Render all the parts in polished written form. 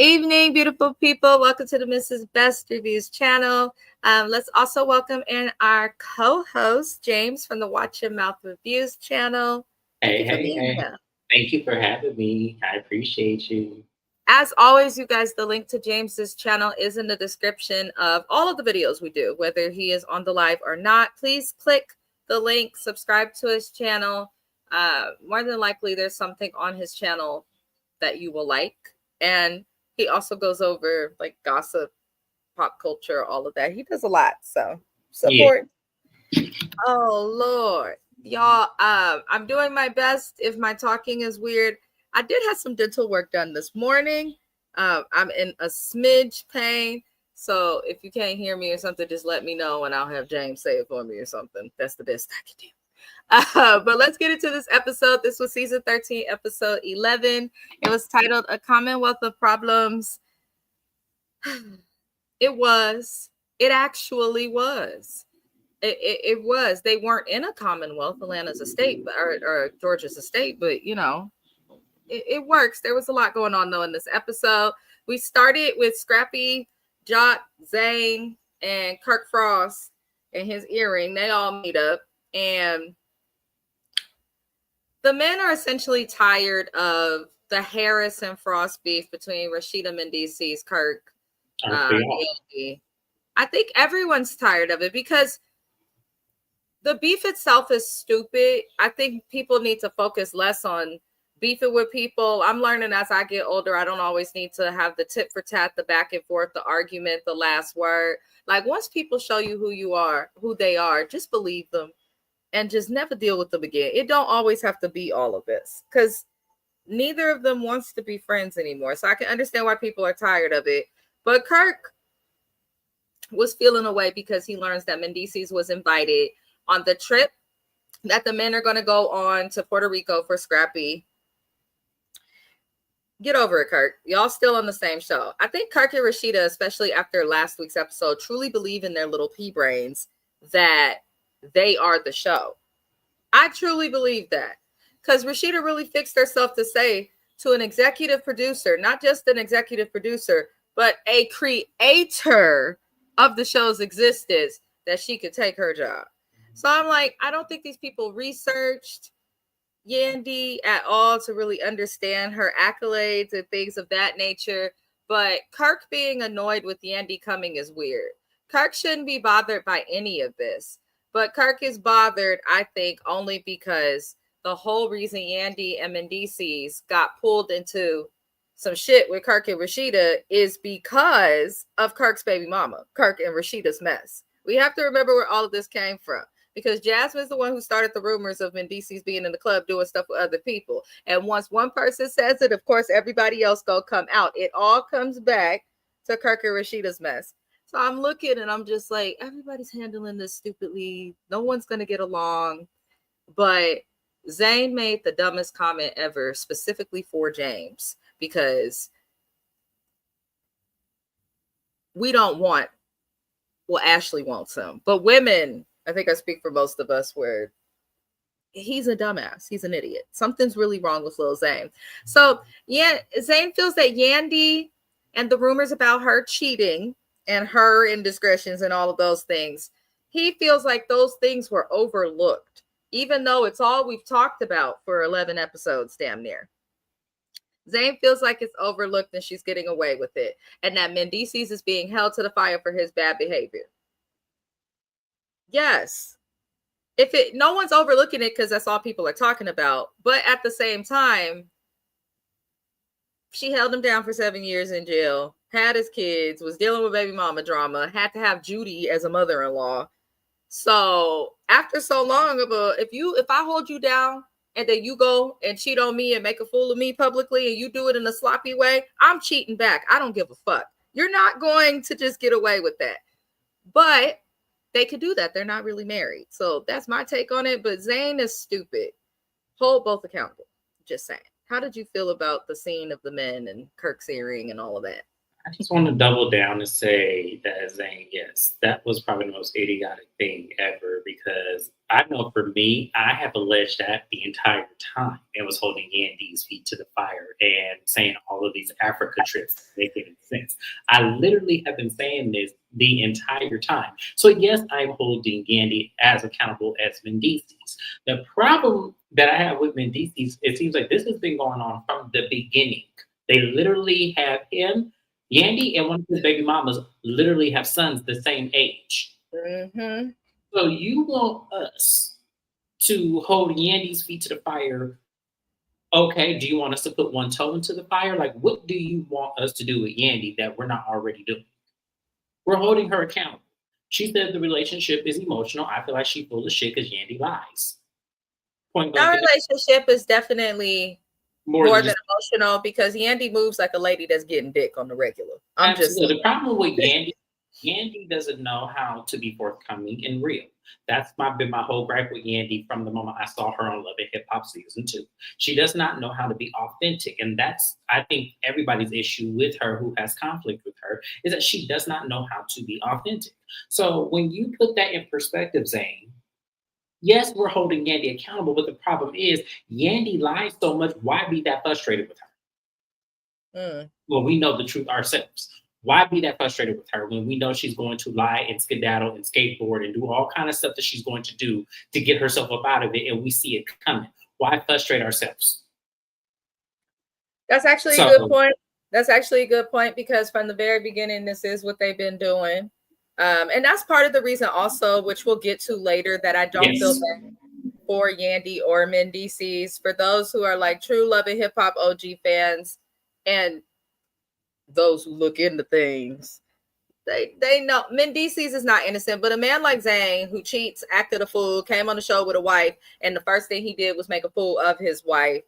evening, beautiful people. Welcome to the Mrs. Best Reviews channel. Let's also welcome in our co-host, James from the Watch Your Mouth Reviews channel. Thank you for being here. Thank you for having me. I appreciate you. As always, you guys, the link to James's channel is in the description of all of the videos we do, whether he is on the live or not. Please click the link, subscribe to his channel. More than likely, there's something on his channel that you will like. And he also goes over like gossip, pop culture, all of that. He does a lot. So support. Yeah. Oh, Lord. Y'all, I'm doing my best. If my talking is weird, I did have some dental work done this morning. I'm in a smidge pain. So if you can't hear me or something, just let me know and I'll have James say it for me or something. That's the best I can do. But let's get into this episode. This was season 13, episode 11. It was titled A Commonwealth of Problems. It actually was. It was. They weren't in a commonwealth, Atlanta's a state, or Georgia's a state, but you know, it works. There was a lot going on though in this episode. We started with Scrappy, Jot, Zane, and Kirk Frost and his earring. They all meet up, and the men are essentially tired of the Harris and Frost beef between Rashida Mendeecees, Kirk, Andy. I think everyone's tired of it because the beef itself is stupid. I think people need to focus less on beefing with people. I'm learning as I get older, I don't always need to have the tit for tat, the back and forth, the argument, the last word. Like once people show you who you are, who they are, just believe them. And just never deal with them again. It don't always have to be all of this because neither of them wants to be friends anymore. So I can understand why people are tired of it. But Kirk was feeling away because he learns that Mendeecees was invited on the trip that the men are going to go on to Puerto Rico for Scrappy. Get over it, Kirk. Y'all still on the same show. I think Kirk and Rashida, especially after last week's episode, truly believe in their little pea brains that they are the show. I truly believe that because Rashida really fixed herself to say to an executive producer, not just an executive producer, but a creator of the show's existence, that she could take her job. So I'm like, I don't think these people researched Yandy at all to really understand her accolades and things of that nature. But Kirk being annoyed with Yandy coming is weird. Kirk shouldn't be bothered by any of this. But Kirk is bothered, I think, only because the whole reason Yandy and Mendeecees got pulled into some shit with Kirk and Rashida is because of Kirk's baby mama, Kirk and Rashida's mess. We have to remember where all of this came from because Jasmine's the one who started the rumors of Mendeecees being in the club doing stuff with other people. And once one person says it, of course, everybody else go come out. It all comes back to Kirk and Rashida's mess. So I'm looking and I'm just like, everybody's handling this stupidly. No one's going to get along. But Zane made the dumbest comment ever, specifically for James, because we don't want, well, Ashley wants him. But women, I think I speak for most of us, where he's a dumbass. He's an idiot. Something's really wrong with Lil Zane. So yeah, Zane feels that Yandy and the rumors about her cheating and her indiscretions and all of those things, he feels like those things were overlooked, even though it's all we've talked about for 11 episodes, damn near. Zane feels like it's overlooked and she's getting away with it, and that Mendeecees is being held to the fire for his bad behavior. Yes. No one's overlooking it because that's all people are talking about. But at the same time, she held him down for 7 years in jail, had his kids, was dealing with baby mama drama, had to have Judy as a mother-in-law. So after so long of if I hold you down and then you go and cheat on me and make a fool of me publicly and you do it in a sloppy way, I'm cheating back. I don't give a fuck. You're not going to just get away with that. But they could do that. They're not really married. So that's my take on it. But Zane is stupid. Hold both accountable. Just saying. How did you feel about the scene of the men and Kirk's earring and all of that? I just want to double down and say that Zane, yes, that was probably the most idiotic thing ever because I know for me, I have alleged that the entire time and was holding Yandy's feet to the fire and saying all of these Africa trips make any sense. I literally have been saying this the entire time. So yes, I'm holding Yandy as accountable as Mendices. The problem that I have with Mendices, it seems like this has been going on from the beginning. They literally have him Yandy and one of his baby mamas literally have sons the same age. Mm-hmm. So you want us to hold Yandy's feet to the fire? Okay, do you want us to put one toe into the fire? Like, what do you want us to do with Yandy that we're not already doing? We're holding her accountable. She said the relationship is emotional. I feel like she's full of shit because Yandy lies. Point blank. Our relationship is definitely More more than than just emotional because Yandy moves like a lady that's getting dick on the regular. I'm just absolutely. The problem with Yandy, Yandy doesn't know how to be forthcoming and real. That's been my whole gripe with Yandy from the moment I saw her on Love and Hip Hop season 2. She does not know how to be authentic, and that's I think everybody's issue with her who has conflict with her is that she does not know how to be authentic. So when you put that in perspective, Zane, yes, we're holding Yandy accountable, but the problem is Yandy lies so much. Why be that frustrated with her? Well, we know the truth ourselves. Why be that frustrated with her when we know she's going to lie and skedaddle and skateboard and do all kind of stuff that she's going to do to get herself up out of it, and we see it coming? Why frustrate ourselves? That's actually a good So point. That's actually a good point because from the very beginning, this is what they've been doing. And that's part of the reason also, which we'll get to later, that I don't feel yes, bad for Yandy or Mendices. For those who are like true Love and Hip Hop OG fans and those who look into things, they know Mendices is not innocent, but a man like Zane who cheats, acted a fool, came on the show with a wife, and the first thing he did was make a fool of his wife.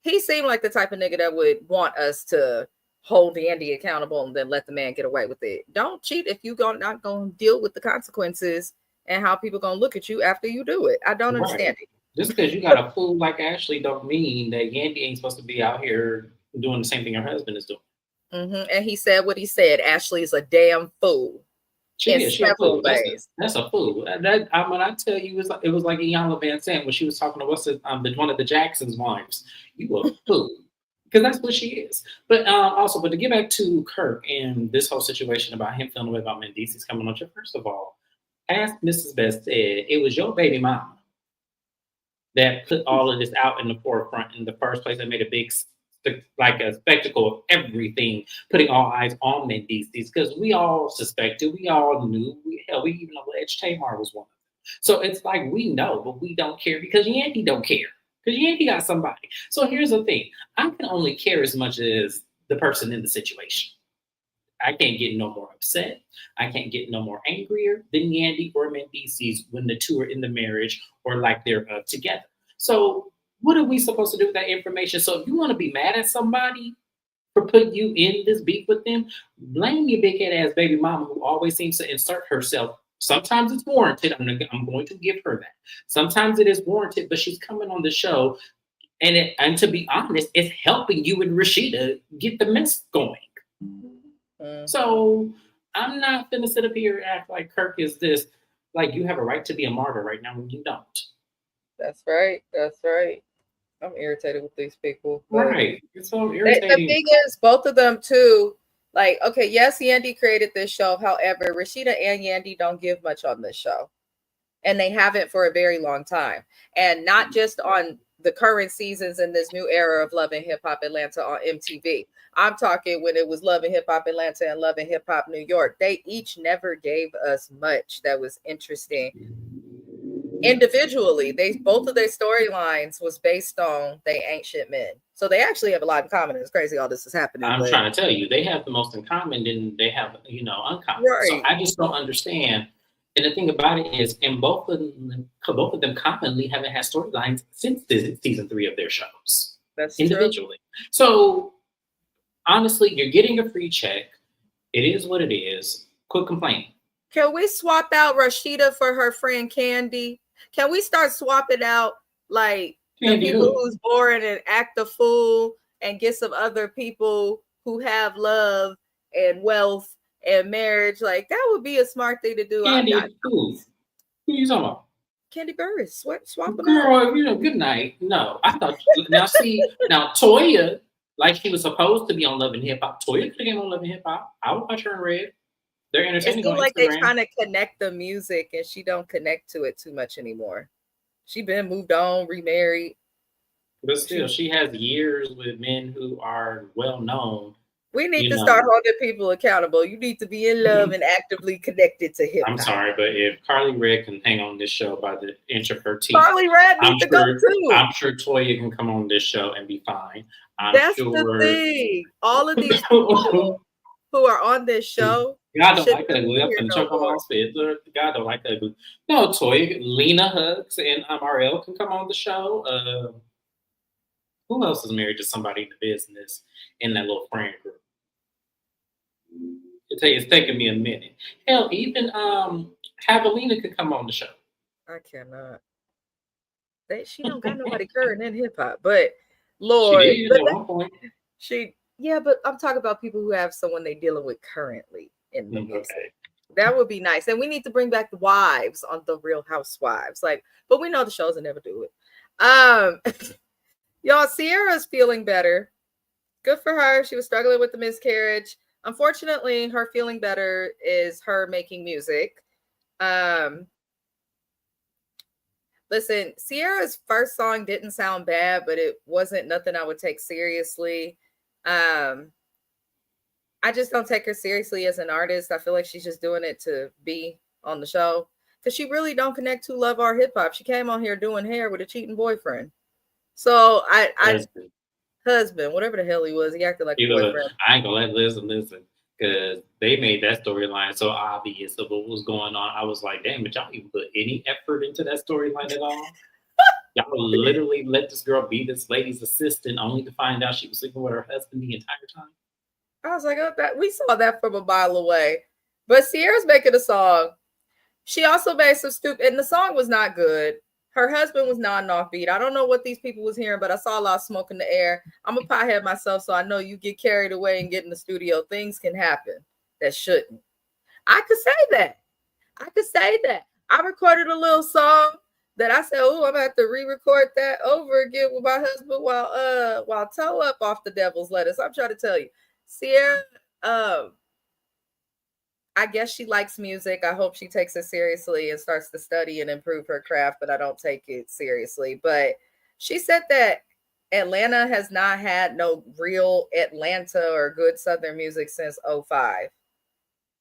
He seemed like the type of nigga that would want us to hold Yandy accountable and then let the man get away with it. Don't cheat if you not gonna deal with the consequences and how people gonna look at you after you do it. I don't right. understand it. Just because you got a fool like Ashley don't mean that Yandy ain't supposed to be out here doing the same thing her husband is doing. And he said what he said. Ashley is a damn fool She in is. She a several fool. ways. That's a fool. When I tell you, it was like Iyanla Van Sant when she was talking to one of the Jacksons' wives. You a fool because that's what she is. But also, but to get back to Kirk and this whole situation about him feeling the way about Mendices coming on you. First of all, as Mrs. Best said, it was your baby mama that put all of this out in the forefront in the first place. That made a big like a spectacle of everything, putting all eyes on Mendices because we all suspected, we all knew, we even alleged Tamar was one of them. So it's like we know, but we don't care because Yandy don't care because Yandy got somebody. So here's the thing: I can only care as much as the person in the situation. I can't get no more upset. I can't get no more angrier than Yandy or Mendices when the two are in the marriage or like they're together. So what are we supposed to do with that information? So if you want to be mad at somebody for putting you in this beef with them, blame your big head ass baby mama who always seems to insert herself. Sometimes it's warranted. I'm going to give her that. Sometimes it is warranted, but she's coming on the show, and to be honest, it's helping you and Rashida get the mess going. So I'm not gonna sit up here and act like Kirk is this. Like you have a right to be a martyr right now when you don't. That's right. That's right. I'm irritated with these people. Right. It's so The irritating. thing is, both of them too. Like, okay, yes, Yandy created this show. However, Rashida and Yandy don't give much on this show, and they haven't for a very long time. And not just on the current seasons in this new era of Love and Hip Hop Atlanta on MTV. I'm talking when it was Love and Hip Hop Atlanta and Love and Hip Hop New York. They each never gave us much that was interesting individually. They both of their storylines was based on they ancient men, so they actually have a lot in common. It's crazy all this is happening, I'm but trying to tell you, they have the most in common than they have, uncommon. So right, I just don't understand. And the thing about it is, and both of them commonly haven't had storylines since season 3 of their shows that's true. individually. So honestly, you're getting a free check. It is what it is. Quit complaining. Can we swap out Rashida for her friend Candy? Can we start swapping out like the Candy people who? who's boring and act a fool and get some other people who have love and wealth and marriage. Like that would be a smart thing to do. Candy, who you talking about? Candy Burris, swapping off. Girl, good night. No, I thought now Toya, like she was supposed to be on Love and Hip Hop. Toya could have came on Love and Hip Hop. I would watch her in Red. They're It entertaining seems on like they're Instagram. trying to connect the music, and she don't connect to it too much anymore. She been moved on, remarried. But still, she has years with men who are well known. We need to start holding people accountable. You need to be in love and actively connected to hip hop. I'm sorry, but if Carly Red can hang on this show by the inch of her teeth, Carly Red needs to go too. I'm sure Toya can come on this show and be fine. That's the thing. All of these people who are on this show. God don't like ugly. I'm gonna choke on my spit. God don't like ugly. No, Toya, Lena Hugs, and RL can come on the show. Who else is married to somebody in the business in that little friend group? It's taking me a minute. Hell, even Javelina could come on the show. I cannot. She don't got nobody current in hip hop, but Lord, she did at one point. But I'm talking about people who have someone they're dealing with currently in the music. Okay. That would be nice, and we need to bring back the wives on the Real Housewives. But we know the shows will never do it. Y'all, Sierra's feeling better. Good for her. She was struggling with the miscarriage. Unfortunately, her feeling better is her making music. Listen, Sierra's first song didn't sound bad, but it wasn't nothing I would take seriously. I just don't take her seriously as an artist. I feel like she's just doing it to be on the show because she really don't connect to love our hip hop. She came on here doing hair with a cheating boyfriend. So husband, whatever the hell he was, he acted like a boyfriend. I ain't gonna listen, because they made that storyline so obvious of what was going on. I was like, damn, but y'all even put any effort into that storyline at all? Y'all literally let this girl be this lady's assistant only to find out she was sleeping with her husband the entire time. I was like, oh, we saw that from a mile away. But Sierra's making a song. She also made some stupid, and the song was not good. Her husband was nodding off beat. I don't know what these people was hearing, but I saw a lot of smoke in the air. I'm a pothead myself, so I know you get carried away and get in the studio. Things can happen that shouldn't. I could say that. I recorded a little song that I said, oh, I'm going to have to re-record that over again with my husband while toe up off the devil's lettuce. I'm trying to tell you. Sierra, I guess she likes music. I hope she takes it seriously and starts to study and improve her craft, but I don't take it seriously. But she said that Atlanta has not had no real Atlanta or good Southern music since 2005.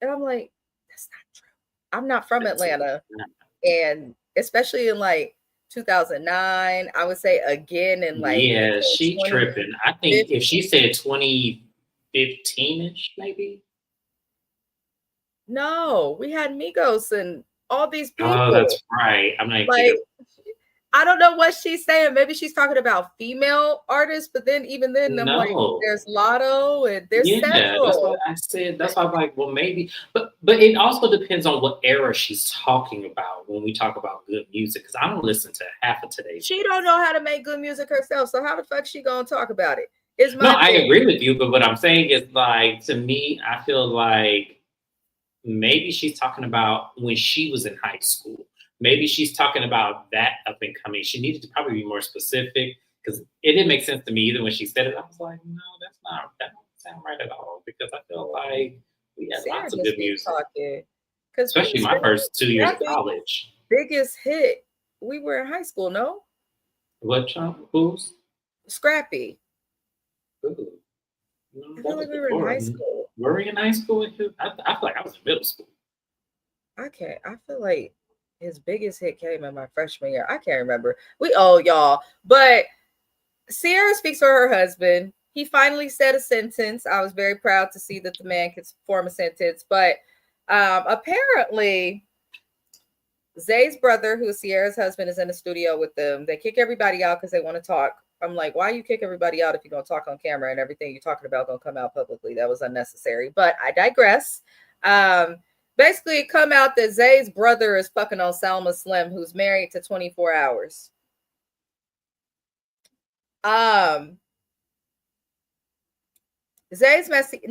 And I'm like, that's not true. I'm not from Atlanta. And especially in 2009, I would say again in yeah, she tripping. I think if she said 2015-ish, maybe. No, we had Migos and all these people. Oh, that's right. I'm like I don't know what she's saying. Maybe she's talking about female artists, but then even then, I'm like, there's Lotto and there's several. That's what I said. That's why I'm like, well, maybe, but it also depends on what era she's talking about when we talk about good music. Because I don't listen to half of today's. She don't know how to make good music herself, so how the fuck she gonna talk about it? I agree with you, but what I'm saying is to me, I feel like maybe she's talking about when she was in high school. Maybe she's talking about that up and coming. She needed to probably be more specific because it didn't make sense to me either when she said it. I was like, no, that don't sound right at all because I feel like we had lots of good music. Especially my first 2 years of college. Biggest hit, we were in high school, no? What, Chump? Who's? Scrappy. Ooh. No, I feel like we were in high school. Were we in high school? I feel like I was in middle school. I feel like his biggest hit came in my freshman year. I can't remember. We old, y'all. But Sierra speaks for her husband. He finally said a sentence. I was very proud to see that the man could form a sentence. But apparently, Zay's brother, who is Sierra's husband, is in the studio with them. They kick everybody out because they want to talk. I'm like, why you kick everybody out if you're going to talk on camera and everything you're talking about going to come out publicly? That was unnecessary. But I digress. Basically, it come out that Zay's brother is fucking on Salma Slim, who's married to 24 Hours. Zay is messy.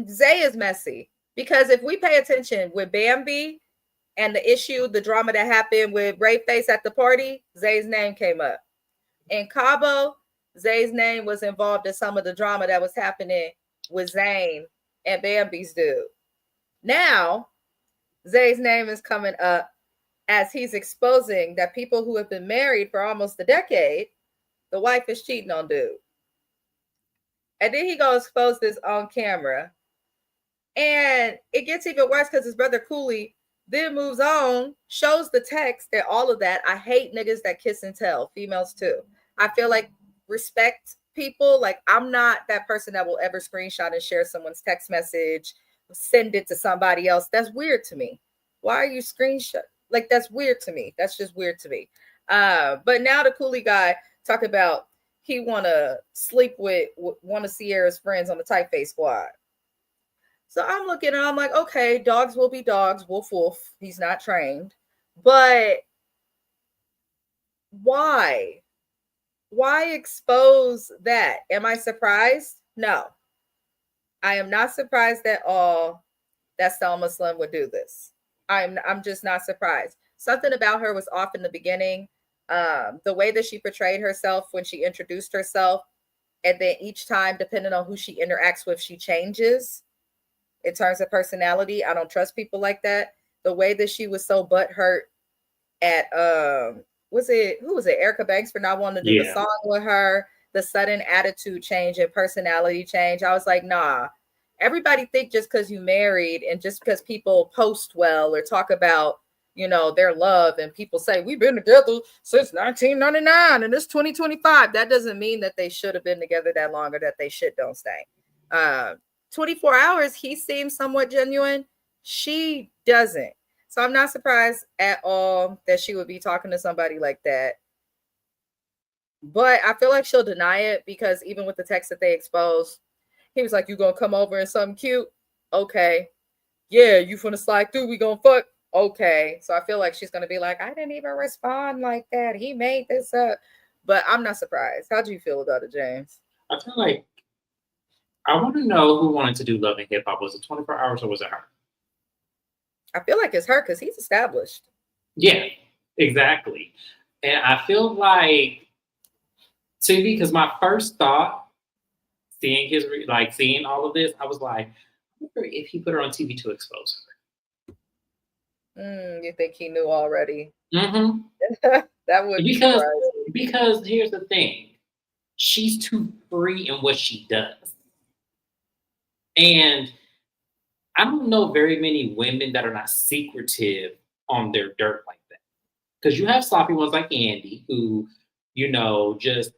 Because if we pay attention with Bambi and the drama that happened with Ray Face at the party, Zay's name came up. In Cabo, Zay's name was involved in some of the drama that was happening with Zayn and Bambi's dude. Now, Zay's name is coming up as he's exposing that people who have been married for almost a decade, the wife is cheating on dude. And then he goes expose this on camera. And it gets even worse because his brother Cooley then moves on, shows the text and all of that. I hate niggas that kiss and tell, females too. I feel like respect people. Like, I'm not that person that will ever screenshot and share someone's text message, send it to somebody else. That's weird to me. Why are you screenshot? Like, that's weird to me. That's just weird to me. But now the Cooley guy talk about he want to sleep with one of Sierra's friends on the Typeface squad. So I'm looking and I'm like, okay, dogs will be dogs, wolf, wolf. He's not trained. But why? Why expose that? Am I surprised? No. I am not surprised at all that Selma Slim would do this. I'm just not surprised. Something about her was off in the beginning. The way that she portrayed herself when she introduced herself, and then each time, depending on who she interacts with, she changes. In terms of personality, I don't trust people like that. The way that she was so butthurt at who was it? Erica Banks for not wanting to do the song with her, the sudden attitude change and personality change. I was like, nah. Everybody think just because you married and just because people post well or talk about, their love and people say we've been together since 1999 and it's 2025. That doesn't mean that they should have been together that long or that they shit don't stay. 24 hours, he seems somewhat genuine. She doesn't. So I'm not surprised at all that she would be talking to somebody like that. But I feel like she'll deny it because even with the text that they exposed, he was like, you gonna come over and something cute? Okay. Yeah, you finna slide through, we gonna fuck? Okay. So I feel like she's gonna be like, I didn't even respond like that. He made this up. But I'm not surprised. How do you feel about it, James? I feel like I want to know who wanted to do Love and Hip Hop. Was it 24 Hours or was it her? I feel like it's her because he's established. Yeah, exactly. And I feel like, see, because my first thought, seeing seeing all of this, I was like, I wonder if he put her on TV to expose her. You think he knew already? Mm-hmm. That would be surprising. Because here's the thing. She's too free in what she does. And I don't know very many women that are not secretive on their dirt like that. Because you have sloppy ones like Andy who, just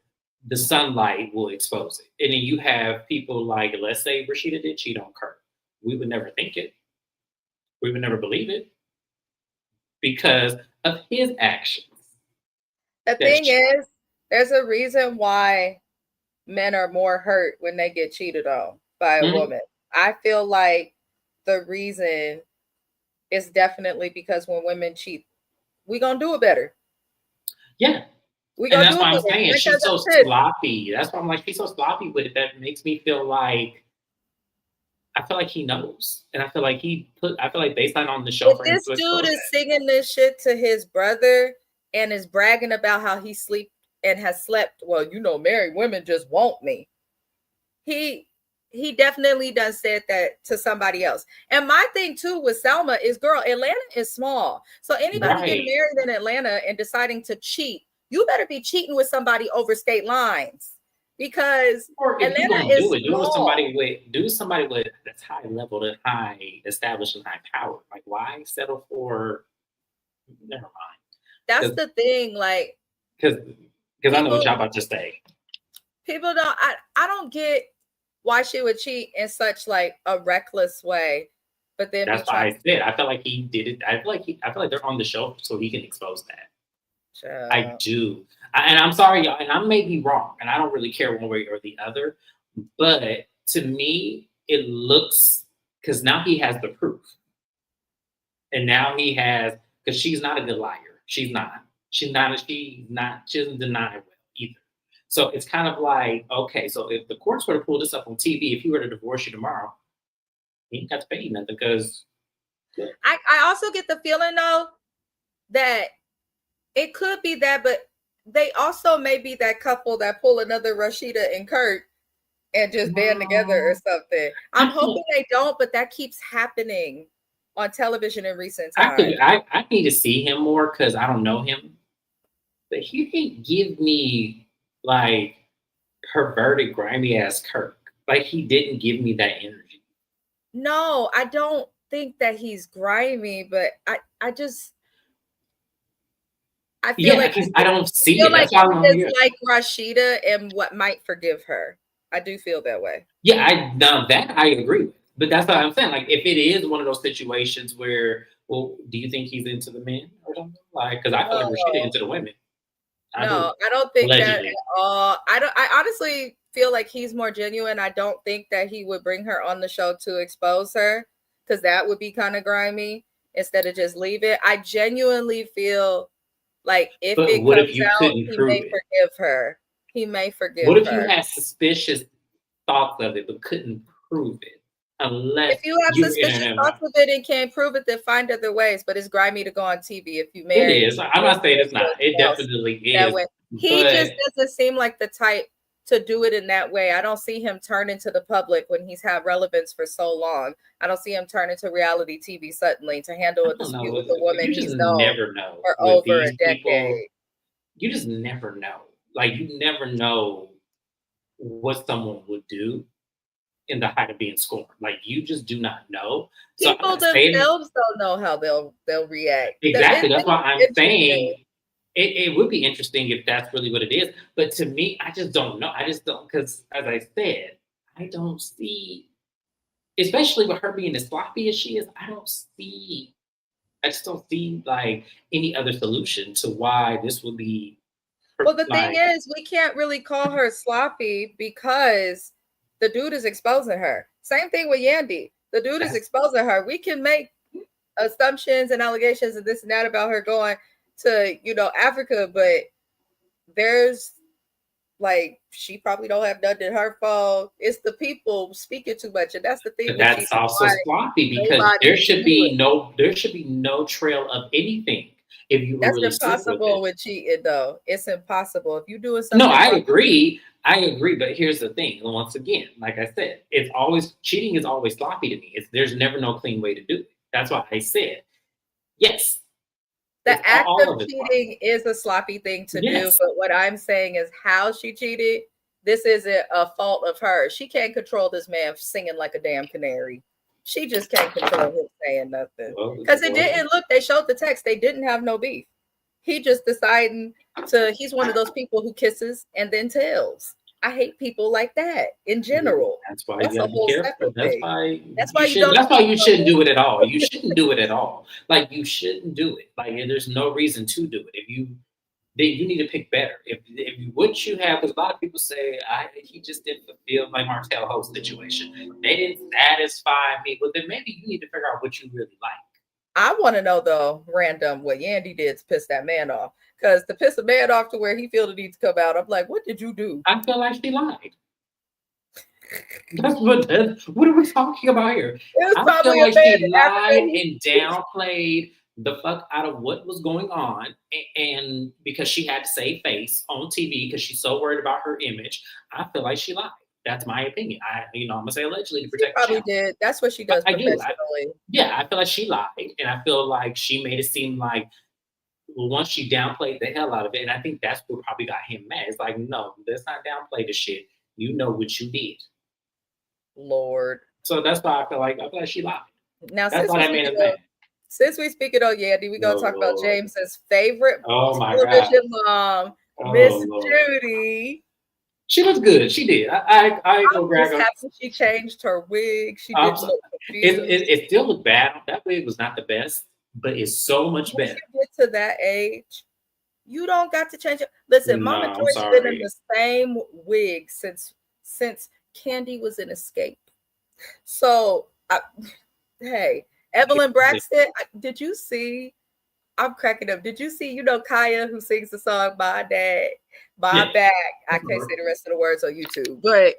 the sunlight will expose it. And then you have people like, let's say Rashida did cheat on Kurt. We would never think it. We would never believe it because of his actions. The thing is, there's a reason why men are more hurt when they get cheated on by a woman. I feel like the reason is definitely because when women cheat, we gonna do it better. Yeah. We gonna that's do why it I'm saying she's so sloppy. That's why I'm like, she's so sloppy with it. That makes me feel like, I feel like he knows. And I feel like they signed on the show if for him this to dude is singing this shit to his brother and is bragging about how he sleep and has slept, well, married women just want me. He definitely does said that to somebody else. And my thing too with Selma is, girl, Atlanta is small. So anybody getting married in Atlanta and deciding to cheat, you better be cheating with somebody over state lines. Because Atlanta is small. Do somebody with that's high level, that high established and high power. Like, why settle for? Never mind. That's the thing, like, because I know what y'all about to say. People don't. I don't get why she would cheat in such like a reckless way, but then that's why I said I feel like he did it. I feel like they're on the show so he can expose that. I do. And I'm sorry, y'all, and I may be wrong, and I don't really care one way or the other, but to me, it looks, because now he has the proof. And now he has, because she's not a good liar. She doesn't deny it well either. So it's kind of like, okay, so if the courts were to pull this up on TV, if he were to divorce you tomorrow, He ain't got to pay nothing because I also get the feeling though that it could be that, but they also may be that couple that pull another Rashida and Kurt and just band together or something. I'm hoping they don't, but that keeps happening on television in recent times. I need to see him more because I don't know him. But he didn't give me like perverted, grimy ass Kirk. Like he didn't give me that energy. No, I don't think that he's grimy, but I feel like I don't see feel it. like That's why I'm he is here. like Rashida and what might forgive her. I do feel that way. Yeah, now that I agree with. But that's what I'm saying. Like, if it is one of those situations where, well, do you think he's into the men or something? Like, because I feel like Rashida into the women. I don't think that Allegedly. at all. I honestly feel like he's more genuine. I don't think that he would bring her on the show to expose her because that would be kind of grimy instead of just leave it. I genuinely feel like if But it what if comes you out, couldn't he prove may it? forgive her. He may forgive What if you her. had suspicious thoughts of it but couldn't prove it? Unless If you have suspicious thoughts of it and can't prove it, then find other ways. But it's grimy to go on TV if you marry. It is. I'm not saying it's not. It definitely that is. way. He just doesn't seem like the type to do it in that way. I don't see him turn into the public when he's had relevance for so long. I don't see him turn into reality TV suddenly to handle a dispute with a woman you just he's known never know for with over these a decade. people. You just never know. Like you never know what someone would do in the height of being scorned. Like you just do not know. People themselves don't know how they'll react. Exactly. That's why I'm saying it would be interesting if that's really what it is. But to me, I just don't know. I just don't because as I said, I don't see, especially with her being as sloppy as she is, I just don't see like any other solution to why this would be. Well, the thing is, we can't really call her sloppy because the dude is exposing her. Same thing with Yandy. The dude is exposing her. We can make assumptions and allegations and this and that about her going to, Africa, but there's like she probably don't have nothing in her phone. It's the people speaking too much, and that's the thing. But that's also sloppy because there should be no trail of anything. If you were really impossible with cheating, though. It's impossible if you're doing something. No, I agree. But here's the thing. Once again, like I said, cheating is always sloppy to me. There's never no clean way to do it. That's why I said yes. The act of cheating is a sloppy thing to do, but what I'm saying is how she cheated. This isn't a fault of hers. She can't control this man singing like a damn canary. She just can't control him saying nothing. Because it didn't look, they showed the text, they didn't have no beef. He just deciding he's one of those people who kisses and then tells. I hate people like that in general. That's why you gotta be careful. That's why you shouldn't do it at all. You shouldn't do it at all. Like you shouldn't do it. Like there's no reason to do it. You need to pick better. If what you have, because a lot of people say he just didn't fulfill like Martell Host situation. They didn't satisfy me. Well, then maybe you need to figure out what you really like. I want to know though, random, what Yandy did to piss that man off. Because to piss a man off to where he feel the need to come out, I'm like, what did you do? I feel like she lied. What are we talking about here? I feel like she lied and downplayed the fuck out of what was going on, and because she had to save face on TV because she's so worried about her image, I feel like she lied. That's my opinion. I'm gonna say allegedly to protect. She probably did. That's what she does. I do. I feel like she lied, and I feel like she made it seem like once she downplayed the hell out of it, and I think that's what probably got him mad. It's like, no, let's not downplay the shit. You know what you did. Lord. So that's why I feel like she lied. Now, since we speaking on Yandy, we're gonna talk about James's favorite television mom, Miss Judy. She looks good. She did. I go grab her. She changed her wig. She didn't look confused. It still looked bad. That wig was not the best, but it's so much better. You get to that age, you don't got to change it. Listen, Mama Joy's been in the same wig since Candy was in Escape. So, hey, Evelyn Braxton, did you see? I'm cracking up. Did you see, Kaya, who sings the song My Dad, My Back? I can't say the rest of the words on YouTube, but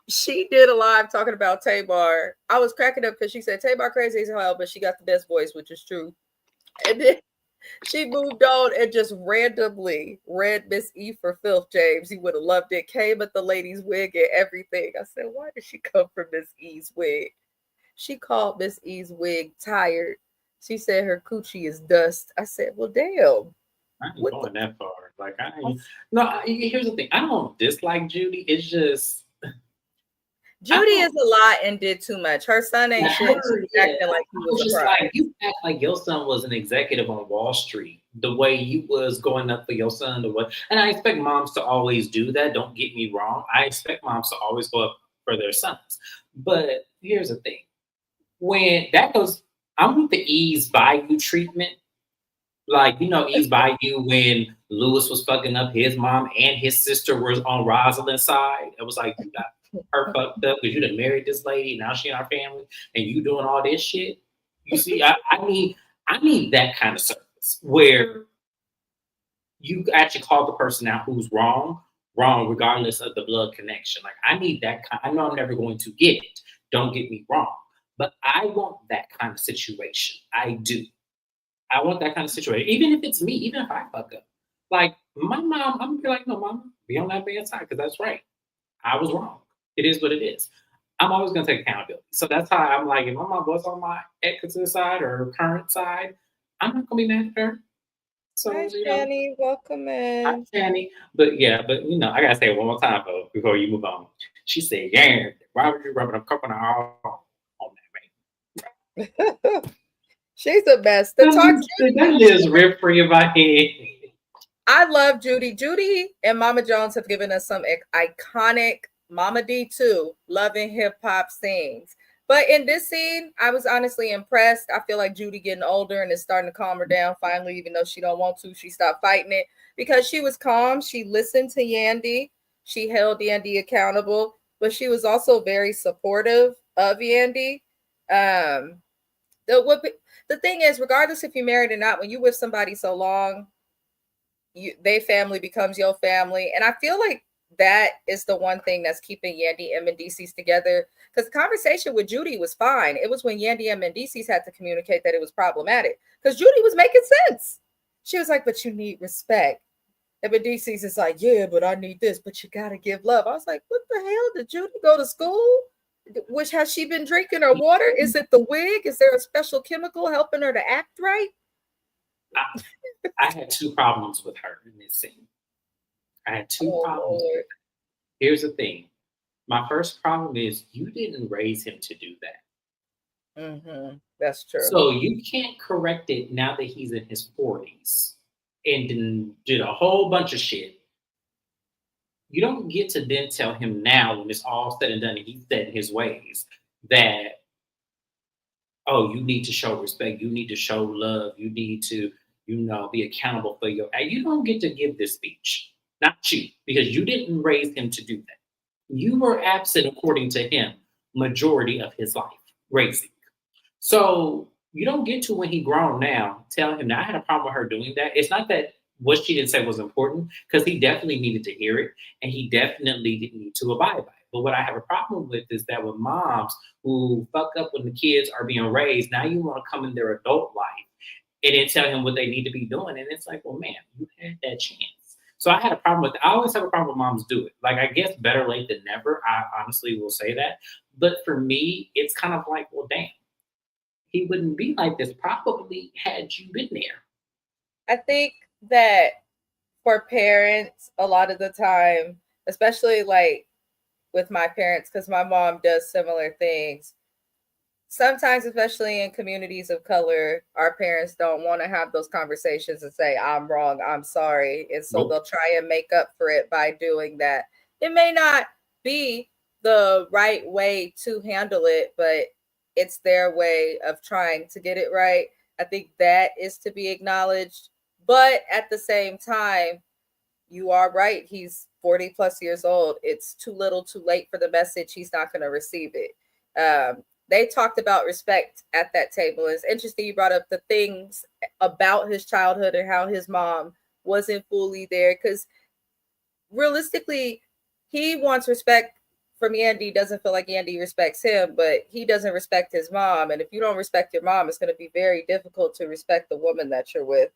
She did a live talking about Tamar. I was cracking up because she said Tamar crazy as hell, but she got the best voice, which is true. And then she moved on and just randomly read Miss E for Filth, James. He would have loved it. Came at the lady's wig and everything. I said, why did she come for Miss E's wig? She called Miss E's wig tired. She said her coochie is dust. I said, well, damn. I ain't What going the? that far. Like I ain't. No, here's the thing. I don't dislike Judy. It's just I Judy don't. is a lot and did too much. Her son ain't shit. And she was Yeah, acting like he I was was a just pro. like, you act like your son was an executive on Wall Street, the way you was going up for your son to what. And I expect moms to always do that. Don't get me wrong. I expect moms to always go up for their sons. But here's the thing: when that goes, I'm with the ease by you treatment. Like, ease by you when Lewis was fucking up his mom and his sister was on Rosalind's side. It was like, you got her fucked up because you done married this lady, now she in our family, and you doing all this shit. You see, I need that kind of service where you actually call the person out who's wrong, regardless of the blood connection. Like, I need that kind. I know I'm never going to get it. Don't get me wrong. But I want that kind of situation. I do. I want that kind of situation. Even if it's me, even if I fuck up. Like my mom, I'm gonna be like, no, mama, be on that man's side because that's right. I was wrong. It is what it is. I'm always gonna take accountability. So that's how I'm like, if my mom was on my ex's side or current side, I'm not gonna be mad at her. Hi, So, Shani. Welcome I'm in. Fanny. But yeah, but I gotta say it one more time though before you move on. She said, yeah, why would you rubbing a cup on the all on that She's the best. The talk man? That lives rent free in my head. I love Judy. Judy and Mama Jones have given us some iconic Mama D too, loving hip hop scenes. But in this scene, I was honestly impressed. I feel like Judy getting older and is starting to calm her down finally, even though she don't want to. She stopped fighting it because she was calm. She listened to Yandy. She held Yandy accountable, but she was also very supportive of Yandy. Um, the thing is, regardless if you're married or not, when you with somebody so long, they family becomes your family. And I feel like that is the one thing that's keeping Yandy and Mendices together. Because the conversation with Judy was fine. It was when Yandy and Mendices had to communicate that it was problematic. Because Judy was making sense. She was like, but you need respect. And Mendices is like, yeah, but I need this, but you gotta give love. I was like, what the hell? Did Judy go to school? Which has she been drinking her water? Is it the wig? Is there a special chemical helping her to act right? I had two problems with her in this scene. I had two Oh problems. Lord. Here's the thing. My first problem is you didn't raise him to do that. Mm-hmm. That's true. So you can't correct it now that he's in his 40s and then did a whole bunch of shit. You don't get to then tell him now when it's all said and done and he's set in his ways that, oh, you need to show respect, you need to show love, you need to, be accountable for your. You don't get to give this speech, not you, because you didn't raise him to do that. You were absent, according to him, majority of his life raising. So you don't get to when he grown now tell him. Now I had a problem with her doing that. It's not that what she didn't say was important because he definitely needed to hear it and he definitely didn't need to abide by it. But what I have a problem with is that with moms who fuck up when the kids are being raised, now you want to come in their adult life and then tell him what they need to be doing. And it's like, well, man, you had that chance. So I had a problem with. I always have a problem with moms do it. Like I guess better late than never. I honestly will say that. But for me, it's kind of like, well, damn, he wouldn't be like this probably had you been there. I think that for parents, a lot of the time, especially like with my parents, because my mom does similar things. Sometimes, especially in communities of color, our parents don't want to have those conversations and say, I'm wrong, I'm sorry. And so Nope. they'll try and make up for it by doing that. It may not be the right way to handle it, but it's their way of trying to get it right. I think that is to be acknowledged. But at the same time, you are right. He's 40 plus years old. It's too little too late for the message. He's not going to receive it. They talked about respect at that table. It's interesting you brought up the things about his childhood and how his mom wasn't fully there because realistically, he wants respect from Yandy doesn't feel like Yandy respects him, but he doesn't respect his mom. And if you don't respect your mom, it's going to be very difficult to respect the woman that you're with.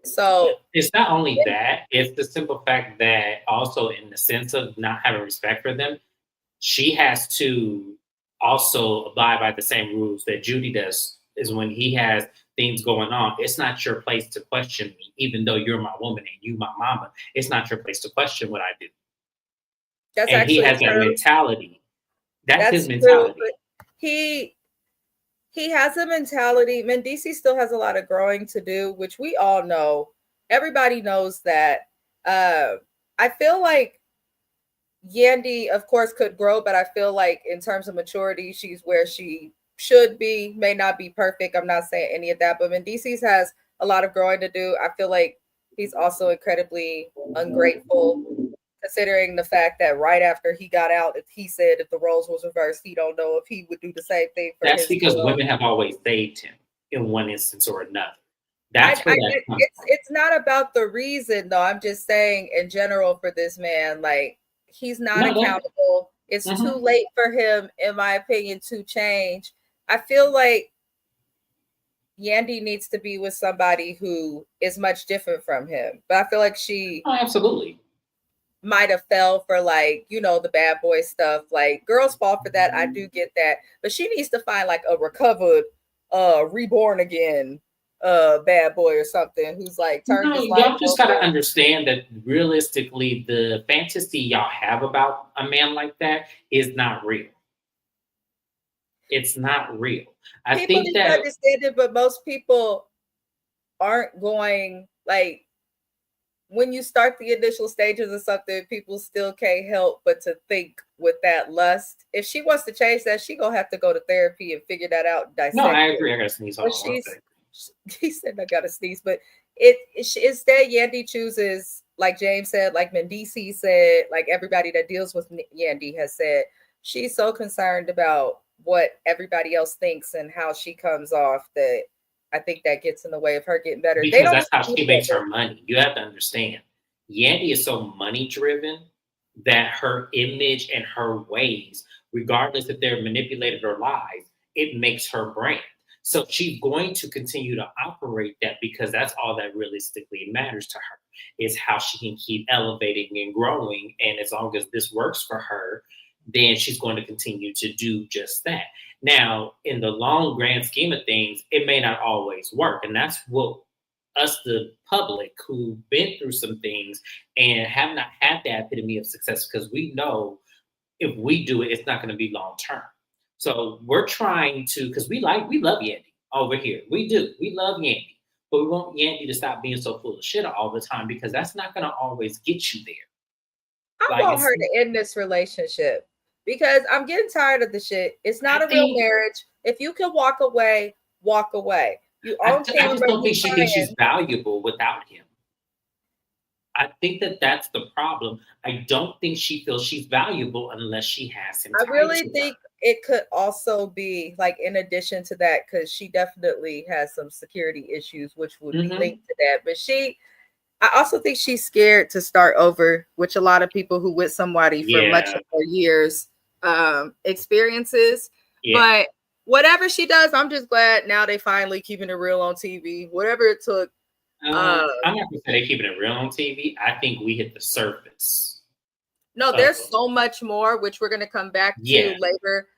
So it's not only that, it's the simple fact that also in the sense of not having respect for them, she has to also abide by the same rules that Judy does. Is when he has things going on, it's not your place to question me, even though you're my woman and you my mama. It's not your place to question what I do. that's And he actually has that true. mentality. That's his That's true. mentality. But he has a mentality. Mendici still has a lot of growing to do, which we all know. Everybody knows that. I feel like Yandy, of course, could grow, but I feel like in terms of maturity, she's where she should be. May not be perfect. I'm not saying any of that, but Mendicis has a lot of growing to do. I feel like he's also incredibly ungrateful, considering the fact that right after he got out, if he said if the roles was reversed, he don't know if he would do the same thing for That's his because girl. women have always saved him in one instance or another. I That's where that get comes from. it's not about the reason though. I'm just saying in general for this man, like he's not No, accountable. It's too late for him, in my opinion, to change. I feel like Yandy needs to be with somebody who is much different from him. But I feel like she absolutely might have fell for like, you know, the bad boy stuff. Like girls fall for that. I do get that. But she needs to find like a recovered, reborn again bad boy or something who's like turned No, his life y'all just gotta over. understand that realistically, the fantasy y'all have about a man like that is not real. It's not real. I People think need to that understand it, but most people aren't going like when you start the initial stages of something, people still can't help but to think with that lust. If she wants to change that, she gonna have to go to therapy and figure that out and no, I dissect agree. it. I gotta sneeze. But Hold on, one second. he said I gotta sneeze, but instead Yandy chooses, like James said, like Mendici said, like everybody that deals with Yandy has said, she's so concerned about what everybody else thinks and how she comes off that I think that gets in the way of her getting better. They Because don't that's how need she each makes other. her money. You have to understand. Yandy is so money driven that her image and her ways, regardless if they're manipulated or lies, it makes her brand. So she's going to continue to operate that because that's all that realistically matters to her is how she can keep elevating and growing. And as long as this works for her, then she's going to continue to do just that. Now, in the long grand scheme of things, it may not always work. And that's what us, the public, who've been through some things and have not had that epitome of success, because we know if we do it, it's not going to be long term. So we're trying to, because we love Yandy over here. We do. We love Yandy. But we want Yandy to stop being so full of shit all the time because that's not going to always get you there. I want her to end this relationship because I'm getting tired of the shit. It's not a real marriage. If you can walk away, walk away. You own I just don't think she thinks she's crying. valuable without him. I think that that's the problem. I don't think she feels she's valuable unless she has him. I really think it could also be like in addition to that, because she definitely has some security issues, which would be linked to that. But I also think she's scared to start over, which a lot of people who with somebody for much of their years experiences. Yeah. But whatever she does, I'm just glad now they finally keeping it real on TV. Whatever it took. I'm not gonna say they're keeping it real on TV. I think we hit the surface. No, there's so much more, which we're gonna come back to later,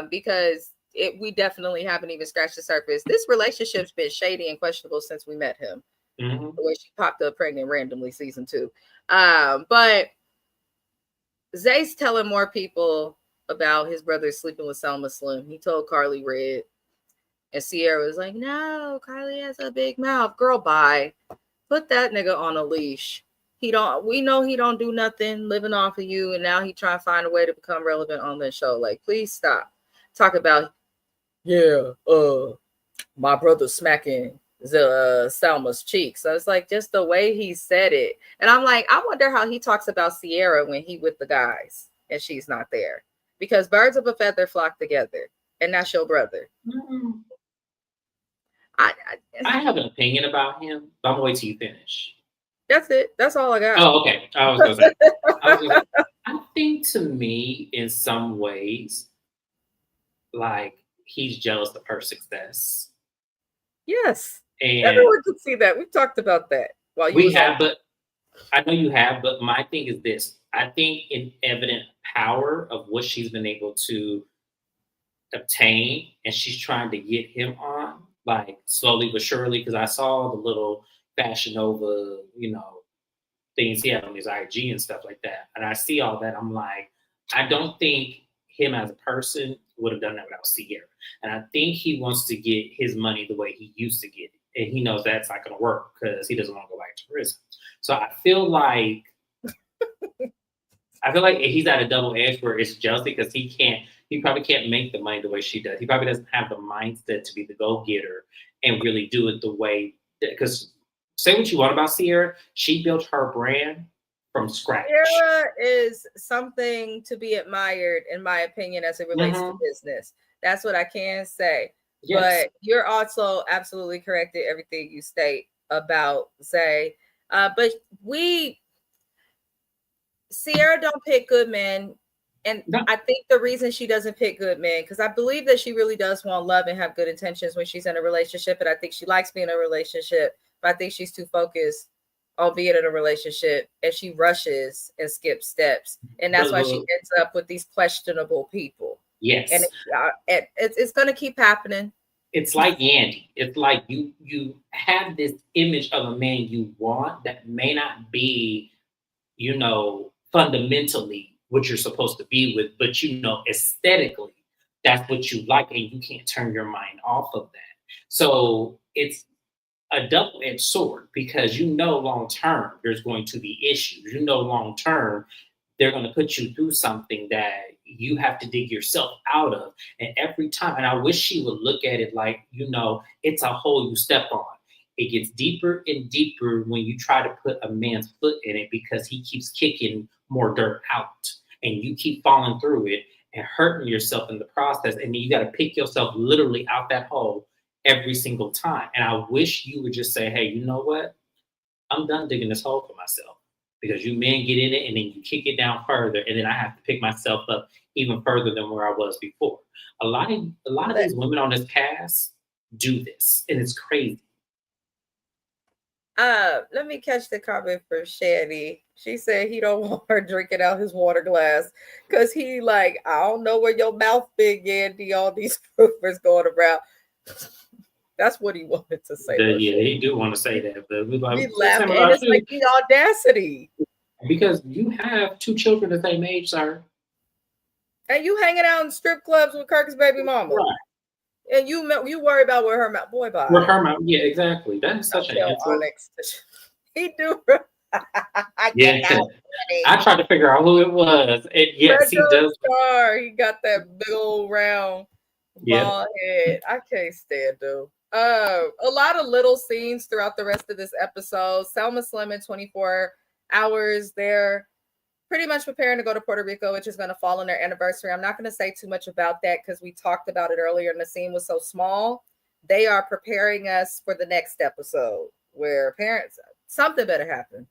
because we definitely haven't even scratched the surface. This relationship's been shady and questionable since we met him. The way she popped up pregnant randomly, season 2. But Zay's telling more people about his brother sleeping with Selma Slim. He told Carly Red. And Sierra was like, no, Kylie has a big mouth. Girl, bye. Put that nigga on a leash. We know he don't do nothing living off of you. And now he trying to find a way to become relevant on this show. Like, please stop. Talk about, my brother smacking Selma's cheek. So it's like just the way he said it. And I'm like, I wonder how he talks about Sierra when he with the guys and she's not there. Because birds of a feather flock together. And that's your brother. I have an opinion about him, but I'm gonna wait till you finish. That's it. That's all I got. Oh, okay. I was gonna say, I think to me, in some ways, like he's jealous of her success. Yes. And Everyone could see that. We talked about that while you we was on. have, but I know you have, but my thing is this. I think in evident power of what she's been able to obtain and she's trying to get him on, like slowly but surely, because I saw the little Fashion Nova, things he had on his IG and stuff like that. And I see all that. I'm like, I don't think him as a person would have done that without Sierra. And I think he wants to get his money the way he used to get it. And he knows that's not going to work because he doesn't want to go back to prison. So I feel like he's at a double edge where it's jealousy because he probably can't make the money the way she does. He probably doesn't have the mindset to be the go getter and really do it the way, because say what you want about Sierra, she built her brand from scratch. Sarah is something to be admired, in my opinion, as it relates to business. That's what I can say. Yes. But you're also absolutely correct in everything you state about Zay. But Sierra don't pick good men. And No. I think the reason she doesn't pick good men, because I believe that she really does want love and have good intentions when she's in a relationship. And I think she likes being in a relationship. But I think she's too focused on being in a relationship and she rushes and skips steps. And that's why she ends up with these questionable people. Yes. And it's going to keep happening. It's like Yandy. It's like you have this image of a man you want that may not be, fundamentally what you're supposed to be with, but aesthetically, that's what you like, and you can't turn your mind off of that. So it's a double-edged sword because long term there's going to be issues. Long term they're going to put you through something that you have to dig yourself out of. And every time, and I wish she would look at it like, it's a hole you step on. It gets deeper and deeper when you try to put a man's foot in it because he keeps kicking more dirt out and you keep falling through it and hurting yourself in the process. And then you got to pick yourself literally out that hole every single time. And I wish you would just say, hey, you know what? I'm done digging this hole for myself. Because you men get in it and then you kick it down further, and then I have to pick myself up even further than where I was before. A lot of these women on this cast do this, and it's crazy. Let me catch the comment for Shani. She said he don't want her drinking out his water glass because he like, I don't know where your mouth big, Yandy. All these rumors going around. That's what he wanted to say. Yeah, he do want to say that, but we laugh, and it's like the audacity. Because you have 2 children the same age, sir. And you hanging out in strip clubs with Kirk's baby mama. Right. And you worry about where her mouth, boy, bye. Where her mouth, yeah, exactly. That's such an insult. He do. Yeah, I tried to figure out who it was. And yes, he does. He got that big old round bald head. I can't stand him. A lot of little scenes throughout the rest of this episode. Selma Slim in 24 hours. They're pretty much preparing to go to Puerto Rico, which is going to fall on their anniversary. I'm not going to say too much about that because we talked about it earlier and the scene was so small. They are preparing us for the next episode where something better happen.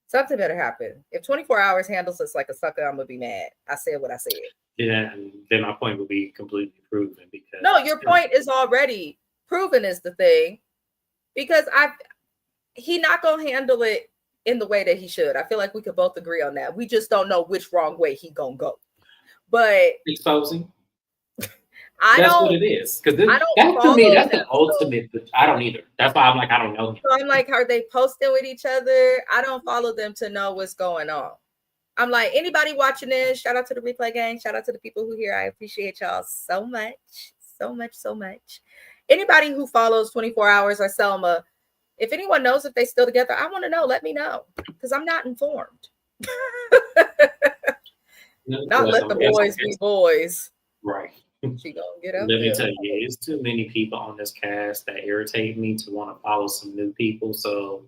Something better happen. If 24 hours handles us like a sucker, I'm going to be mad. I said what I said. Yeah, then my point will be completely proven because no, your point is already proven is the thing, because he not gonna handle it in the way that he should. I feel like we could both agree on that. We just don't know which wrong way he gonna go. But exposing. That's what it is. Because that to me, that's the ultimate. I don't either. That's why I'm like, I don't know him. So I'm like, are they posting with each other? I don't follow them to know what's going on. I'm like, anybody watching this, shout out to the replay gang. Shout out to the people who here. I appreciate y'all so much. So much, so much. Anybody who follows 24 Hours or Selma, if anyone knows if they still together, I want to know. Let me know because I'm not informed. Not let the boys be boys. Right. She gonna get up. Let me tell you, it's too many people on this cast that irritate me to want to follow some new people. So,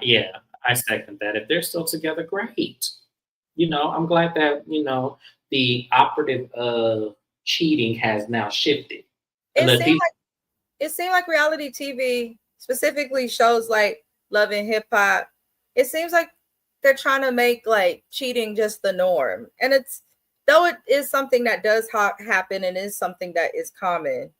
yeah, I second that. If they're still together, great. I'm glad that the operative of cheating has now shifted. It seemed like reality TV, specifically shows like Love and Hip Hop. It seems like they're trying to make like cheating just the norm. And it's, though it is something that does happen and is something that is common,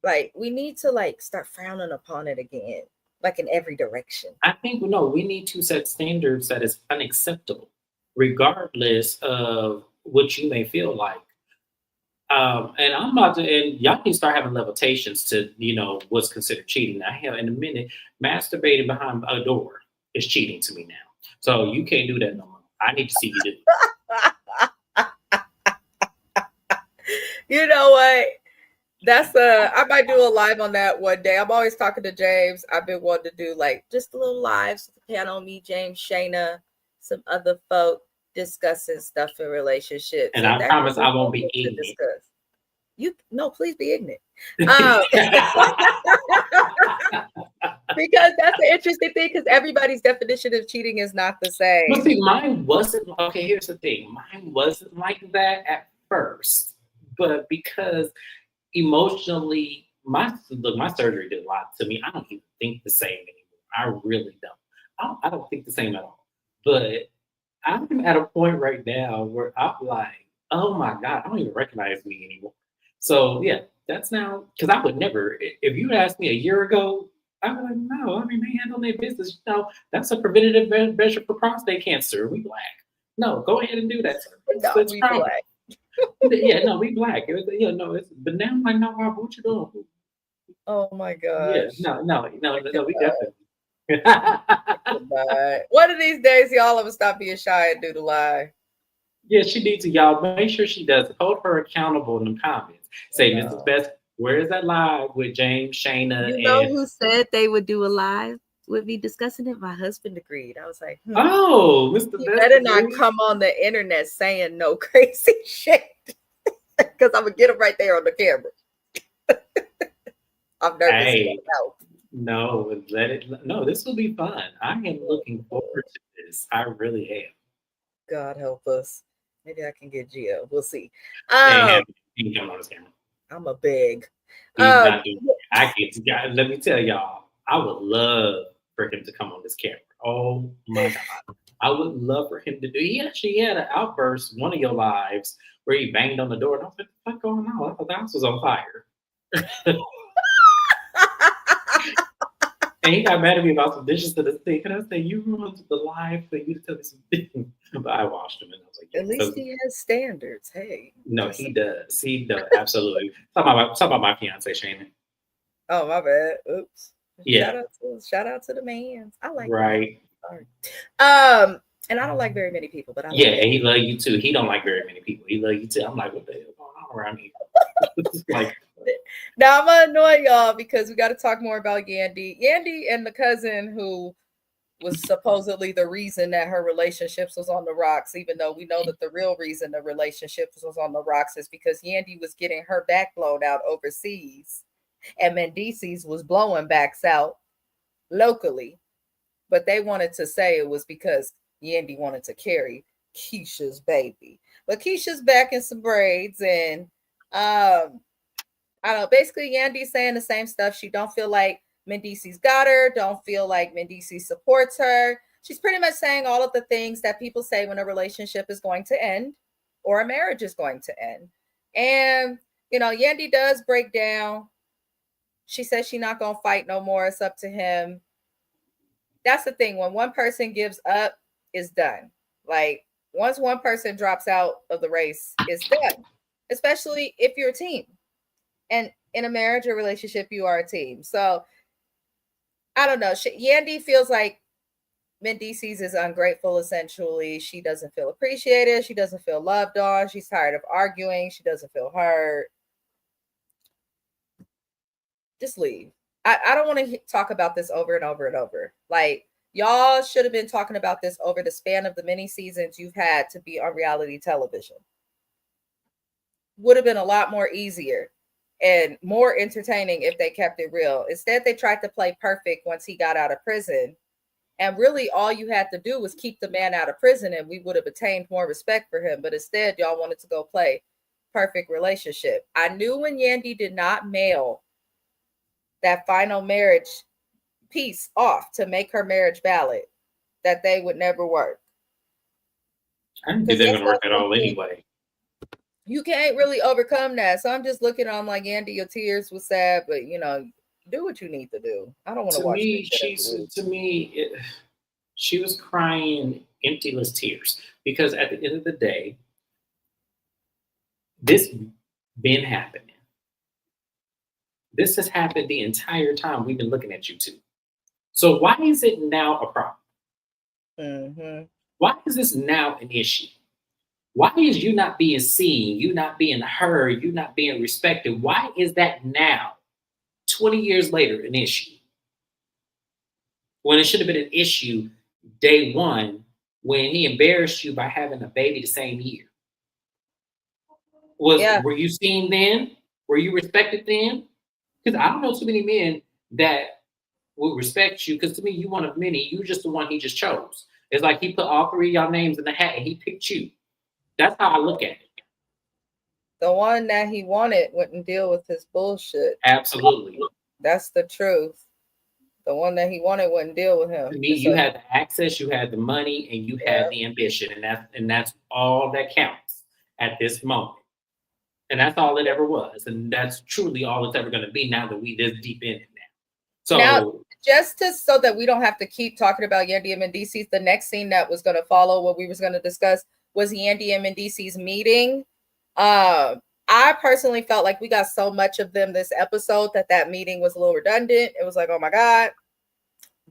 like we need to like start frowning upon it again, like in every direction. I think no, we need to set standards that is unacceptable, regardless of what you may feel like. And I'm about to, and y'all can start having limitations to, what's considered cheating. Now, hell, in a minute, masturbating behind a door is cheating to me now. So you can't do that no more. I need to see you do it. You know what? I might do a live on that one day. I'm always talking to James. I've been wanting to do like just a little lives with the panel, me, James, Shayna, some other folk discussing stuff in relationships. And I promise I won't be ignorant. No, please be ignorant. Because that's the interesting thing, because everybody's definition of cheating is not the same. But see, mine wasn't, okay, here's the thing. Mine wasn't like that at first. But because emotionally, my surgery did a lot to me. I don't even think the same anymore. I really don't. I don't think the same at all. But I'm at a point right now where I'm like, oh my God, I don't even recognize me anymore. So yeah, that's now, because I would never, if you asked me a year ago, I was like, no, I mean, they handle their business. That's a preventative measure for prostate cancer. We Black. No, go ahead and do that. No, we Black. Yeah, no, we Black. But now I'm like, no, Rob, what you doing? Oh my gosh. Yeah, no, we definitely. One of these days, y'all ever stop being shy and do the live? Yeah, she needs to, y'all. Make sure she does. Hold her accountable in the comments. Say, Mrs. Best, where is that live with James, Shayna, You know who said they would do a live with me discussing it? My husband agreed. I was like, oh, Mr. You better not come on the internet saying no crazy shit, because I'm gonna get him right there on the camera. I'm nervous. Hey, no, this will be fun. I am looking forward to this. I really am. God help us. Maybe I can get Gio. We'll see. He can come on his camera. I'm a beg. Let me tell y'all, I would love for him to come on this camera. Oh my God. I would love for him to do. He actually had an outburst, one of your lives, where he banged on the door. And I was like, what's going on? I thought the house was on fire. And he got mad at me about some dishes to the sink. And I said, you ruined the live for you to tell me some things. But I washed them and I was like, at least he has standards. Hey. No, he does. He does. Absolutely. Talk about my fiance, Shannon. Oh, my bad. Oops. Yeah. Shout out to the mans. I like right. Sorry. And I don't like very many people, but I and he love you too. He don't like very many people. He love you too. I'm like, what the hell going on around here? Like, now I'm gonna annoy y'all because we got to talk more about Yandy. Yandy and the cousin who was supposedly the reason that her relationships was on the rocks, even though we know that the real reason the relationship was on the rocks is because Yandy was getting her back blown out overseas, and MIZZES was blowing backs out locally. But they wanted to say it was because Yandy wanted to carry Keisha's baby. But Keisha's back in some braids, and I don't know. Basically, Yandy's saying the same stuff. She don't feel like MIZZES got her. Don't feel like MIZZES supports her. She's pretty much saying all of the things that people say when a relationship is going to end or a marriage is going to end. And, Yandy does break down. She says she's not going to fight no more. It's up to him. That's the thing. When one person gives up, it's done. Like, once one person drops out of the race, it's done. Especially if you're a team. And in a marriage or relationship, you are a team. So, I don't know. Yandy feels like MIZZES is ungrateful, essentially. She doesn't feel appreciated. She doesn't feel loved on. She's tired of arguing. She doesn't feel heard. Just leave. I don't want to talk about this over and over and over. Like, y'all should have been talking about this over the span of the many seasons you've had to be on reality television. Would have been a lot more easier and more entertaining if they kept it real. Instead, they tried to play perfect once he got out of prison. And really, all you had to do was keep the man out of prison and we would have attained more respect for him. But instead, y'all wanted to go play perfect relationship. I knew when Yandy did not mail that final marriage piece off to make her marriage valid, that they would never work. I didn't think they were going to work at all anyway. You can't really overcome that. So I'm just looking on like, Andy, your tears was sad, but you know, do what you need to do. I don't want to watch this shit. To me, she was crying emptyless tears because at the end of the day, this been happening. This has happened the entire time we've been looking at you two. So why is it now a problem? Mm-hmm. Why is this now an issue? Why is you not being seen, you not being heard, you not being respected? Why is that now, 20 years later, an issue? When it should have been an issue day one when he embarrassed you by having a baby the same year. Were you seen then? Were you respected then? Because I don't know too many men that would respect you, because to me, you one of many. You just the one he just chose. It's like he put all three of y'all names in the hat and he picked you. That's how I look at it. The one that he wanted wouldn't deal with his bullshit. Absolutely. That's the truth. The one that he wanted wouldn't deal with him. To me, you had the access, you had the money, and you had the ambition, and that's all that counts at this moment. And that's all it ever was, and that's truly all it's ever going to be now that we this deep in it now. So now, just so that we don't have to keep talking about Yandy and Mendeecees, the next scene that was going to follow, what we was going to discuss, was Yandy and Mendeecees meeting. I personally felt like we got so much of them this episode that meeting was a little redundant. It was like, oh my God.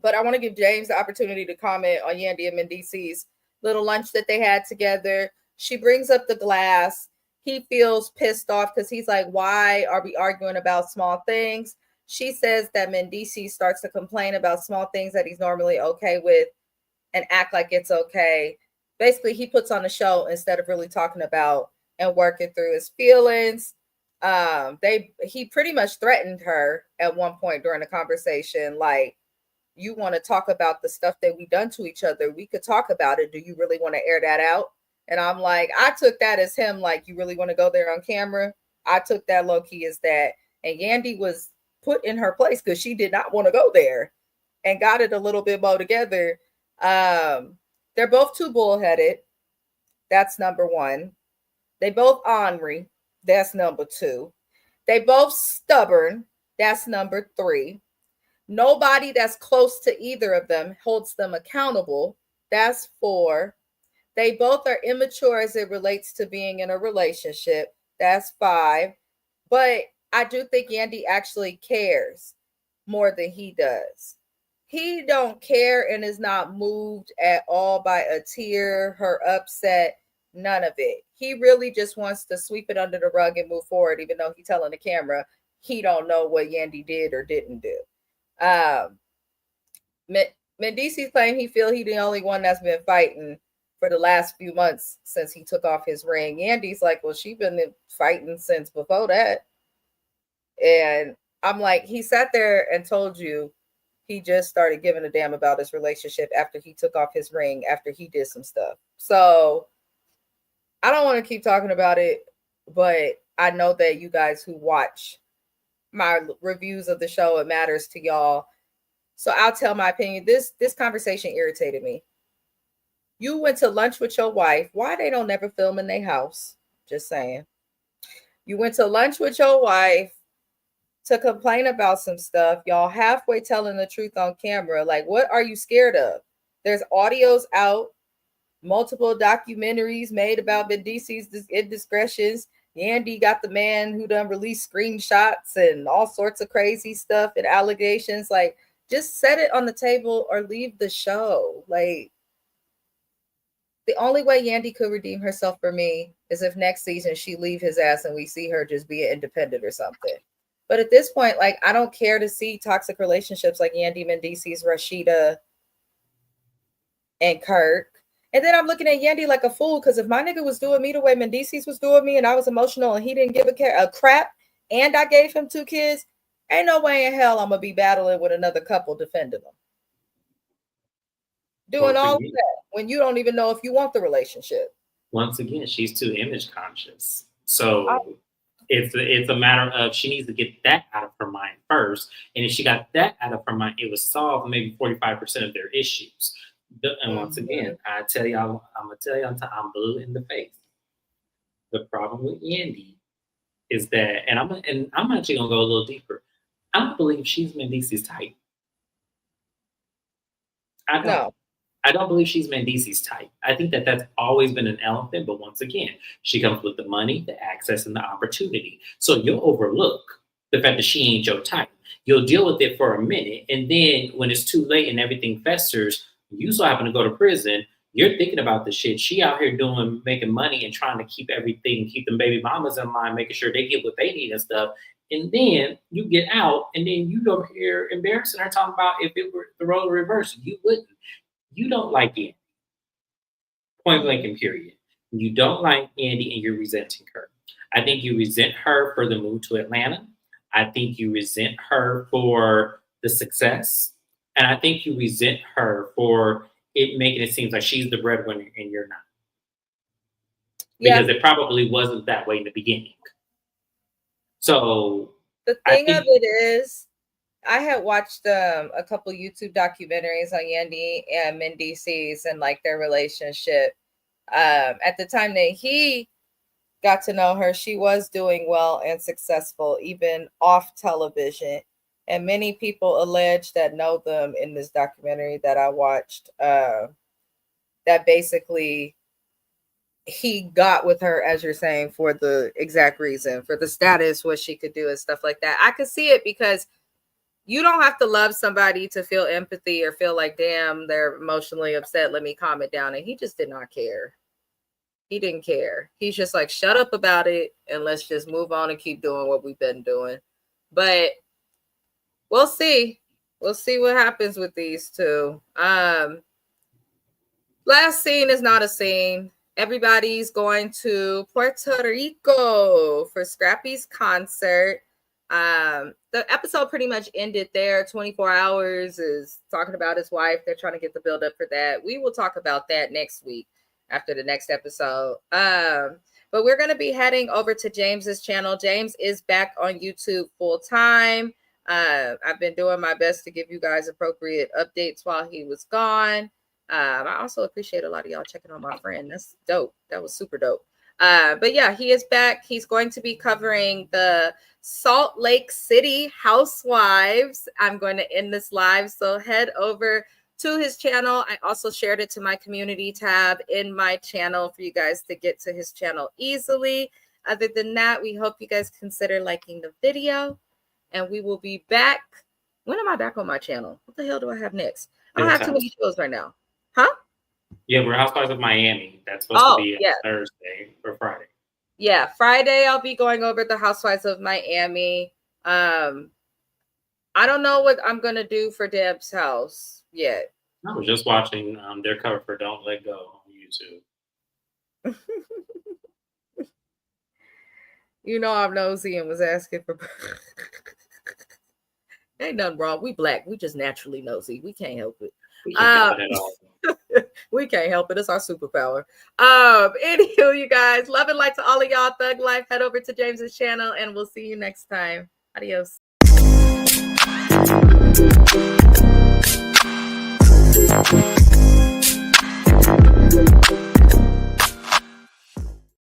But I want to give James the opportunity to comment on Yandy and Mendeecees' little lunch that they had together. She brings up the glass. He feels pissed off because he's like, why are we arguing about small things? She says that Mendeecees starts to complain about small things that he's normally okay with and act like it's okay. Basically, he puts on a show instead of really talking about and working through his feelings. He pretty much threatened her at one point during the conversation, like, you want to talk about the stuff that we done to each other, we could talk about it. Do you really want to air that out? And I'm like, I took that as him, like, you really want to go there on camera? I took that low key as that. And Yandy was put in her place because she did not want to go there and got it a little bit more together. They're both too bullheaded. That's number one. They both ornery. That's number two. They both stubborn. That's number three. Nobody that's close to either of them holds them accountable. That's four. They both are immature as it relates to being in a relationship. That's five. But I do think Yandy actually cares more than he does. He don't care and is not moved at all by a tear, her upset, none of it. He really just wants to sweep it under the rug and move forward, even though he's telling the camera he don't know what Yandy did or didn't do. Mendeecees claim he feel he the only one that's been fighting for the last few months since he took off his ring. Yandy's like, well, she been fighting since before that. And I'm like, he sat there and told you he just started giving a damn about his relationship after he took off his ring, after he did some stuff. So I don't want to keep talking about it, but I know that you guys who watch my reviews of the show, it matters to y'all. So I'll tell my opinion. This conversation irritated me. You went to lunch with your wife. Why they don't never film in their house? Just saying. You went to lunch with your wife to complain about some stuff. Y'all halfway telling the truth on camera. Like, what are you scared of? There's audios out, multiple documentaries made about Mendeecees' indiscretions. Yandy got the man who done released screenshots and all sorts of crazy stuff and allegations. Like, just set it on the table or leave the show. Like, the only way Yandy could redeem herself for me is if next season she leave his ass and we see her just be independent or something. But at this point, like, I don't care to see toxic relationships like Yandy, Mendeecees, Rashida, and Kirk. And then I'm looking at Yandy like a fool because if my nigga was doing me the way Mendeecees was doing me and I was emotional and he didn't give a crap and I gave him 2 kids, ain't no way in hell I'm going to be battling with another couple defending them. Doing all of that when you don't even know if you want the relationship. Once again, she's too image conscious. So it's a matter of she needs to get that out of her mind first. And if she got that out of her mind, it would solve maybe 45% of their issues. And once again, I tell y'all, I'm gonna tell y'all, I'm blue in the face. The problem with Yandy is that, and I'm actually gonna go a little deeper. I don't believe she's Mendice's type. I don't. No. I don't believe she's Mendice's type. I think that that's always been an elephant, but once again, she comes with the money, the access, and the opportunity. So you'll overlook the fact that she ain't your type. You'll deal with it for a minute, and then when it's too late and everything festers, you so happen to go to prison. You're thinking about the shit. She out here making money and trying to keep everything, keep them baby mamas in line, making sure they get what they need and stuff. And then you get out, and then you over here embarrassing her, talking about if it were the role reversed, you wouldn't. You don't like Andy. Point blank and period. You don't like Andy and you're resenting her. I think you resent her for the move to Atlanta. I think you resent her for the success. And I think you resent her for it making it seem like she's the breadwinner and you're not. Because it probably wasn't that way in the beginning. So the thing of it is, I had watched a couple YouTube documentaries on Yandy and Mendices and like their relationship. At the time that he got to know her, she was doing well and successful, even off television. And many people allege that know them in this documentary that I watched, that basically he got with her, as you're saying, for the exact reason, for the status, what she could do and stuff like that. I could see it because you don't have to love somebody to feel empathy or feel like, damn, they're emotionally upset. Let me calm it down. And he just did not care. He didn't care. He's just like, shut up about it and let's just move on and keep doing what we've been doing. But we'll see. We'll see what happens with these two. Last scene is not a scene. Everybody's going to Puerto Rico for Scrappy's concert. The episode pretty much ended there. 24 hours is talking about his wife. They're trying to get the build up for that. We will talk about that next week after the next episode. But we're going to be heading over to James's channel. James is back on YouTube full time. I've been doing my best to give you guys appropriate updates while he was gone. I also appreciate a lot of y'all checking on my friend. That's dope. That was super dope. But yeah, he is back. He's going to be covering the Salt Lake City housewives. I'm going to end this live, so head over to his channel. I also shared it to my community tab in my channel for you guys to get to his channel easily. Other than that, we hope you guys consider liking the video, and we will be back. When am I back on my channel? What the hell do I have next? I don't have too many shows right now. Huh? Yeah, we're Housewives of Miami. That's supposed to be Thursday or Friday. Yeah, Friday I'll be going over the Housewives of Miami. I don't know what I'm going to do for Deb's house yet. I was just watching their cover for Don't Let Go on YouTube. You know I'm nosy and was asking for... Ain't nothing wrong. We Black. We just naturally nosy. We can't help it. We can't help it at all. We can't help it. It's our superpower. Anywho, you guys, love and light to all of y'all. Thug Life. Head over to James's channel, and we'll see you next time. Adios.